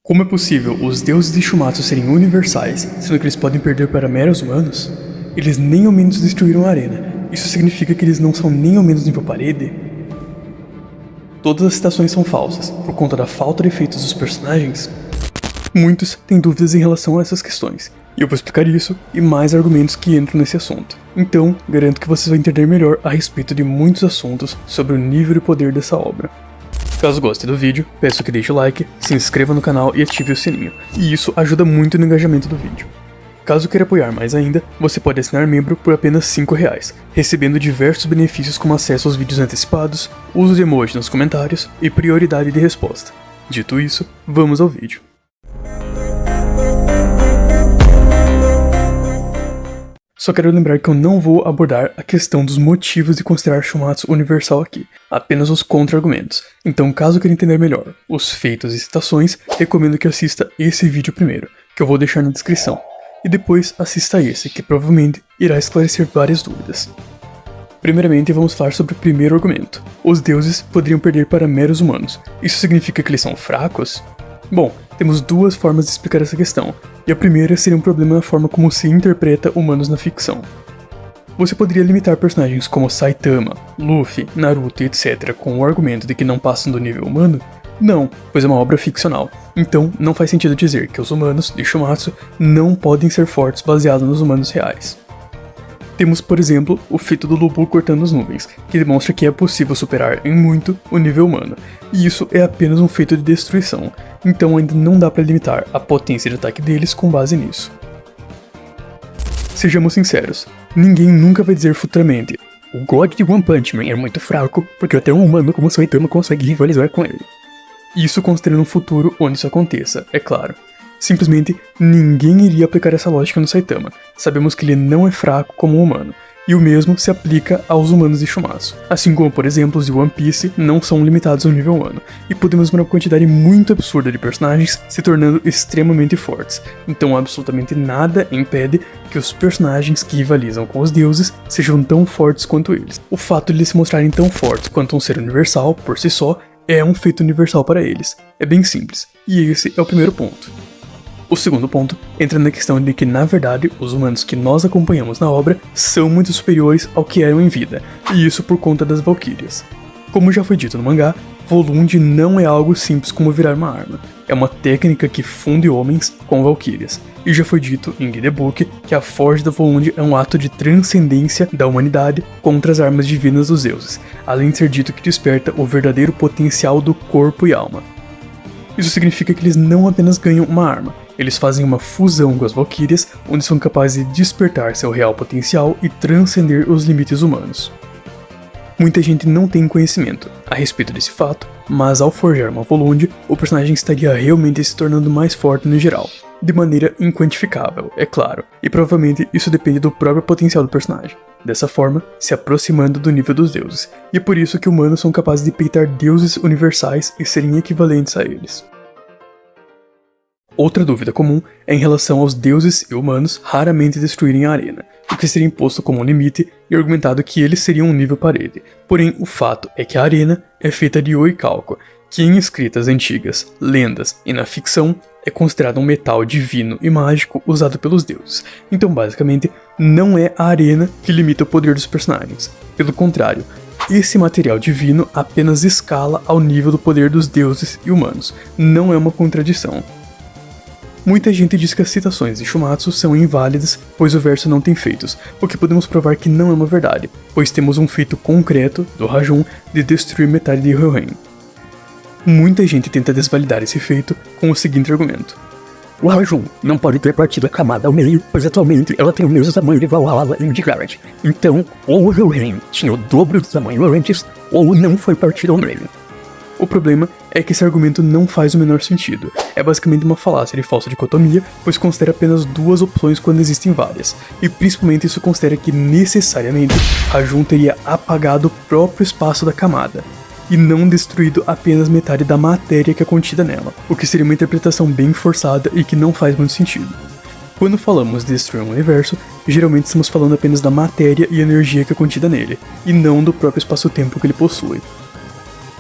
Como é possível os deuses de Shumatsu serem universais, sendo que eles podem perder para meros humanos? Eles nem ao menos destruíram a arena. Isso significa que eles não são nem ao menos nível parede? Todas as citações são falsas, por conta da falta de efeitos dos personagens. Muitos têm dúvidas em relação a essas questões, e eu vou explicar isso e mais argumentos que entram nesse assunto. Então, garanto que vocês vão entender melhor a respeito de muitos assuntos sobre o nível e poder dessa obra. Caso goste do vídeo, peço que deixe o like, se inscreva no canal e ative o sininho, e isso ajuda muito no engajamento do vídeo. Caso queira apoiar mais ainda, você pode assinar membro por apenas R$5, recebendo diversos benefícios como acesso aos vídeos antecipados, uso de emoji nos comentários e prioridade de resposta. Dito isso, vamos ao vídeo. Só quero lembrar que eu não vou abordar a questão dos motivos de considerar Shumatsu universal aqui, apenas os contra-argumentos. Então, caso queira entender melhor os feitos e citações, recomendo que assista esse vídeo primeiro, que eu vou deixar na descrição, e depois assista esse, que provavelmente irá esclarecer várias dúvidas. Primeiramente, vamos falar sobre o primeiro argumento. Os deuses poderiam perder para meros humanos. Isso significa que eles são fracos? Bom, temos duas formas de explicar essa questão, e a primeira seria um problema na forma como se interpreta humanos na ficção. Você poderia limitar personagens como Saitama, Luffy, Naruto e etc. com o argumento de que não passam do nível humano? Não, pois é uma obra ficcional, então não faz sentido dizer que os humanos de Shumatsu não podem ser fortes baseados nos humanos reais. Temos, por exemplo, o feito do Lubu cortando as nuvens, que demonstra que é possível superar em muito o nível humano, e isso é apenas um feito de destruição, então ainda não dá para limitar a potência de ataque deles com base nisso. Sejamos sinceros, ninguém nunca vai dizer futuramente: o God de One Punch Man é muito fraco, porque até um humano como Saitama consegue rivalizar com ele. Isso considerando um futuro onde isso aconteça, é claro. Simplesmente ninguém iria aplicar essa lógica no Saitama. Sabemos que ele não é fraco como um humano, e o mesmo se aplica aos humanos de Shumatsu. Assim como, por exemplo, os de One Piece não são limitados ao nível humano, e podemos ver uma quantidade muito absurda de personagens se tornando extremamente fortes. Então absolutamente nada impede que os personagens que rivalizam com os deuses sejam tão fortes quanto eles. O fato de eles se mostrarem tão fortes quanto um ser universal, por si só, é um feito universal para eles. É bem simples, e esse é o primeiro ponto. O segundo ponto entra na questão de que, na verdade, os humanos que nós acompanhamos na obra são muito superiores ao que eram em vida, e isso por conta das Valquírias. Como já foi dito no mangá, Volund não é algo simples como virar uma arma, é uma técnica que funde homens com Valquírias, e já foi dito em Guide Book que a forja da Volund é um ato de transcendência da humanidade contra as armas divinas dos deuses, além de ser dito que desperta o verdadeiro potencial do corpo e alma. Isso significa que eles não apenas ganham uma arma, eles fazem uma fusão com as Valquírias, onde são capazes de despertar seu real potencial e transcender os limites humanos. Muita gente não tem conhecimento a respeito desse fato, mas ao forjar uma Volund, o personagem estaria realmente se tornando mais forte no geral, de maneira inquantificável, é claro, e provavelmente isso depende do próprio potencial do personagem. Dessa forma, se aproximando do nível dos deuses, e é por isso que humanos são capazes de peitar deuses universais e serem equivalentes a eles. Outra dúvida comum é em relação aos deuses e humanos raramente destruírem a arena, o que seria imposto como um limite e argumentado que eles seriam um nível parede. Porém, o fato é que a arena é feita de oricalco, que em escritas antigas, lendas e na ficção é considerado um metal divino e mágico usado pelos deuses. Então, basicamente, não é a arena que limita o poder dos personagens. Pelo contrário, esse material divino apenas escala ao nível do poder dos deuses e humanos. Não é uma contradição. Muita gente diz que as citações de Shumatsu são inválidas, pois o verso não tem feitos, o que podemos provar que não é uma verdade, pois temos um feito concreto, do Rajun, de destruir metade de Hyohen. Muita gente tenta desvalidar esse feito com o seguinte argumento: o Rajun não pode ter partido a camada ao meio, pois atualmente ela tem o mesmo tamanho de Valhalla e de Garrett. Então, ou o Hyohen tinha o dobro do tamanho antes, ou não foi partido ao meio. O problema é que esse argumento não faz o menor sentido. É basicamente uma falácia de falsa dicotomia, pois considera apenas duas opções quando existem várias. E principalmente isso considera que necessariamente Rajun teria apagado o próprio espaço da camada, e não destruído apenas metade da matéria que é contida nela, o que seria uma interpretação bem forçada e que não faz muito sentido. Quando falamos de destruir um universo, geralmente estamos falando apenas da matéria e energia que é contida nele, e não do próprio espaço-tempo que ele possui.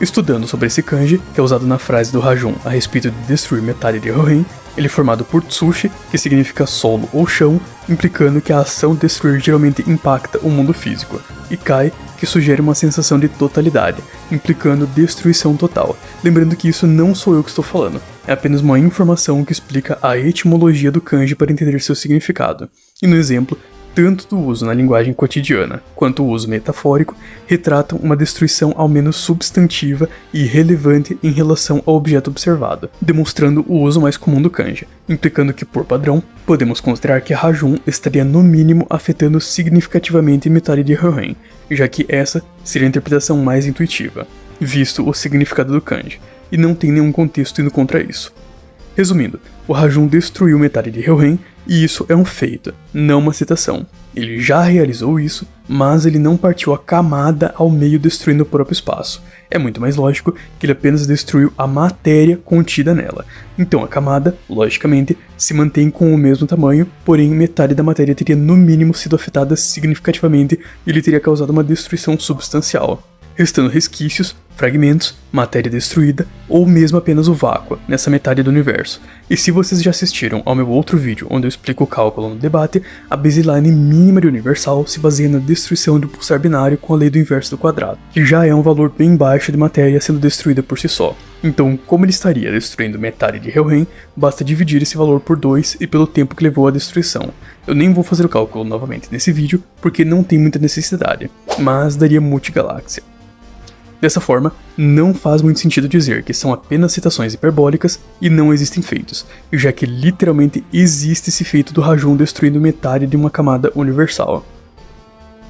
Estudando sobre esse kanji, que é usado na frase do Rajun a respeito de destruir metade de Ryohen, ele é formado por Tsushi, que significa solo ou chão, implicando que a ação de destruir geralmente impacta o mundo físico, e Kai, que sugere uma sensação de totalidade, implicando destruição total. Lembrando que isso não sou eu que estou falando, é apenas uma informação que explica a etimologia do kanji para entender seu significado. E no exemplo, tanto do uso na linguagem cotidiana quanto o uso metafórico retratam uma destruição ao menos substantiva e relevante em relação ao objeto observado, demonstrando o uso mais comum do kanji, implicando que, por padrão, podemos considerar que Rajun estaria no mínimo afetando significativamente metade de Ryohen, já que essa seria a interpretação mais intuitiva, visto o significado do kanji, e não tem nenhum contexto indo contra isso. Resumindo, o Rajun destruiu metade de Ryohen, e isso é um feito, não uma citação. Ele já realizou isso, mas ele não partiu a camada ao meio destruindo o próprio espaço. É muito mais lógico que ele apenas destruiu a matéria contida nela. Então a camada, logicamente, se mantém com o mesmo tamanho, porém metade da matéria teria no mínimo sido afetada significativamente e ele teria causado uma destruição substancial, restando resquícios, fragmentos, matéria destruída ou mesmo apenas o vácuo nessa metade do universo. E se vocês já assistiram ao meu outro vídeo onde eu explico o cálculo no debate, a baseline mínima de universal se baseia na destruição de um pulsar binário com a lei do inverso do quadrado, que já é um valor bem baixo de matéria sendo destruída por si só. Então, como ele estaria destruindo metade de Ryohen, basta dividir esse valor por 2 e pelo tempo que levou à destruição. Eu nem vou fazer o cálculo novamente nesse vídeo, porque não tem muita necessidade, mas daria multigaláxia. Dessa forma, não faz muito sentido dizer que são apenas citações hiperbólicas e não existem feitos, já que literalmente existe esse feito do Rajun destruindo metade de uma camada universal.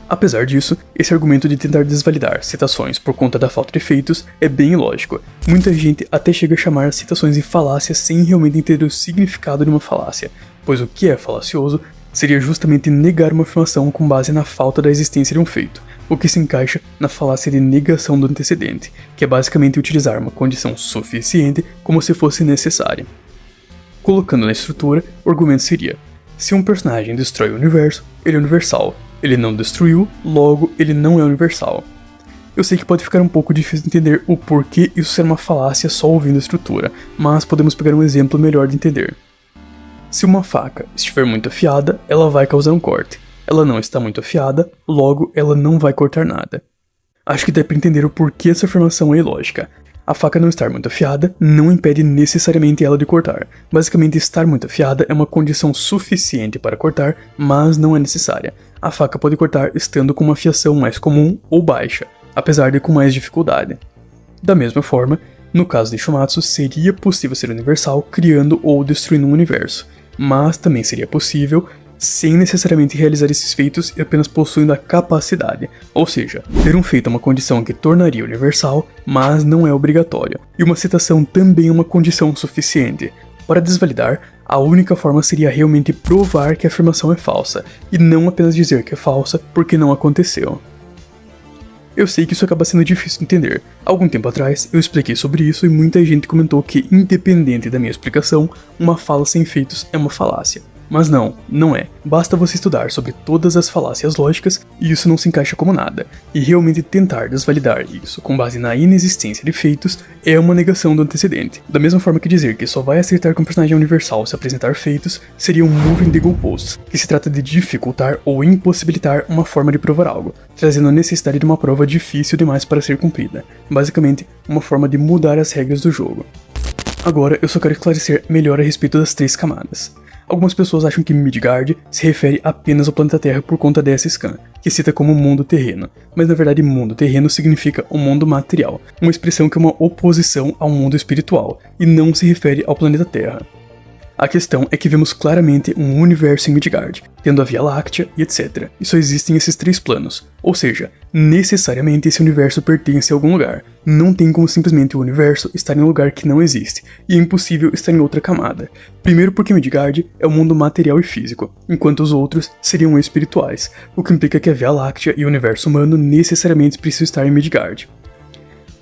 Apesar disso, esse argumento de tentar desvalidar citações por conta da falta de feitos é bem ilógico. Muita gente até chega a chamar as citações de falácia sem realmente entender o significado de uma falácia, pois o que é falacioso seria justamente negar uma afirmação com base na falta da existência de um feito, o que se encaixa na falácia de negação do antecedente, que é basicamente utilizar uma condição suficiente como se fosse necessária. Colocando na estrutura, o argumento seria: se um personagem destrói o universo, ele é universal. Ele não destruiu, logo ele não é universal. Eu sei que pode ficar um pouco difícil de entender o porquê isso ser uma falácia só ouvindo a estrutura, mas podemos pegar um exemplo melhor de entender. Se uma faca estiver muito afiada, ela vai causar um corte. Ela não está muito afiada, logo ela não vai cortar nada. Acho que dá para entender o porquê essa afirmação é ilógica. A faca não estar muito afiada não impede necessariamente ela de cortar. Basicamente, estar muito afiada é uma condição suficiente para cortar, mas não é necessária. A faca pode cortar estando com uma afiação mais comum ou baixa, apesar de com mais dificuldade. Da mesma forma, no caso de Shumatsu, seria possível ser universal criando ou destruindo um universo, mas também seria possível sem necessariamente realizar esses feitos e apenas possuindo a capacidade, ou seja, ter um feito é uma condição que tornaria universal, mas não é obrigatório, e uma citação também é uma condição suficiente. Para desvalidar, a única forma seria realmente provar que a afirmação é falsa, e não apenas dizer que é falsa porque não aconteceu. Eu sei que isso acaba sendo difícil de entender. Algum tempo atrás, eu expliquei sobre isso e muita gente comentou que, independente da minha explicação, uma fala sem feitos é uma falácia. Mas não é. Basta você estudar sobre todas as falácias lógicas e isso não se encaixa como nada. E realmente tentar desvalidar isso com base na inexistência de feitos é uma negação do antecedente. Da mesma forma que dizer que só vai acertar que um personagem universal se apresentar feitos seria um moving the goalposts, que se trata de dificultar ou impossibilitar uma forma de provar algo, trazendo a necessidade de uma prova difícil demais para ser cumprida. Basicamente, uma forma de mudar as regras do jogo. Agora eu só quero esclarecer melhor a respeito das 3 camadas. Algumas pessoas acham que Midgard se refere apenas ao planeta Terra por conta dessa scan, que cita como mundo terreno, mas na verdade mundo terreno significa o mundo material, uma expressão que é uma oposição ao mundo espiritual, e não se refere ao planeta Terra. A questão é que vemos claramente um universo em Midgard, tendo a Via Láctea e etc. E só existem esses 3 planos, ou seja, necessariamente esse universo pertence a algum lugar. Não tem como simplesmente o universo estar em um lugar que não existe, e é impossível estar em outra camada. Primeiro porque Midgard é o mundo material e físico, enquanto os outros seriam espirituais, o que implica que a Via Láctea e o universo humano necessariamente precisam estar em Midgard.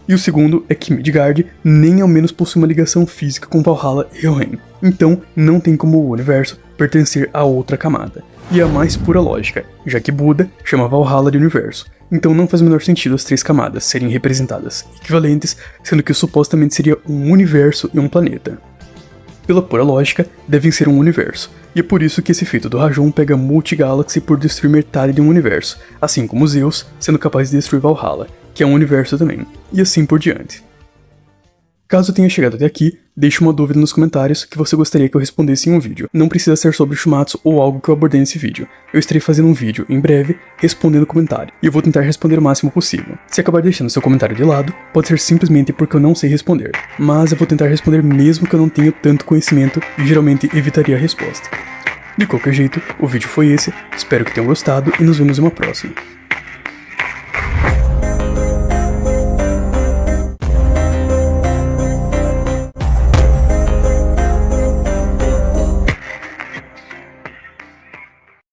E o segundo é que Midgard nem ao menos possui uma ligação física com Valhalla e Helheim, então não tem como o universo pertencer a outra camada. E a mais pura lógica, já que Buda chama Valhalla de universo, Então não faz o menor sentido as 3 camadas serem representadas equivalentes, sendo que supostamente seria um universo e um planeta. Pela pura lógica, devem ser um universo, e é por isso que esse feito do Rajon pega Multigalaxy por destruir metade de um universo, assim como Zeus sendo capaz de destruir Valhalla, que é um universo também, e assim por diante. Caso tenha chegado até aqui, deixe uma dúvida nos comentários que você gostaria que eu respondesse em um vídeo. Não precisa ser sobre Shumatsu ou algo que eu abordei nesse vídeo. Eu estarei fazendo um vídeo, em breve, respondendo comentário. E eu vou tentar responder o máximo possível. Se acabar deixando seu comentário de lado, pode ser simplesmente porque eu não sei responder. Mas eu vou tentar responder mesmo que eu não tenha tanto conhecimento e geralmente evitaria a resposta. De qualquer jeito, o vídeo foi esse, espero que tenham gostado e nos vemos em uma próxima.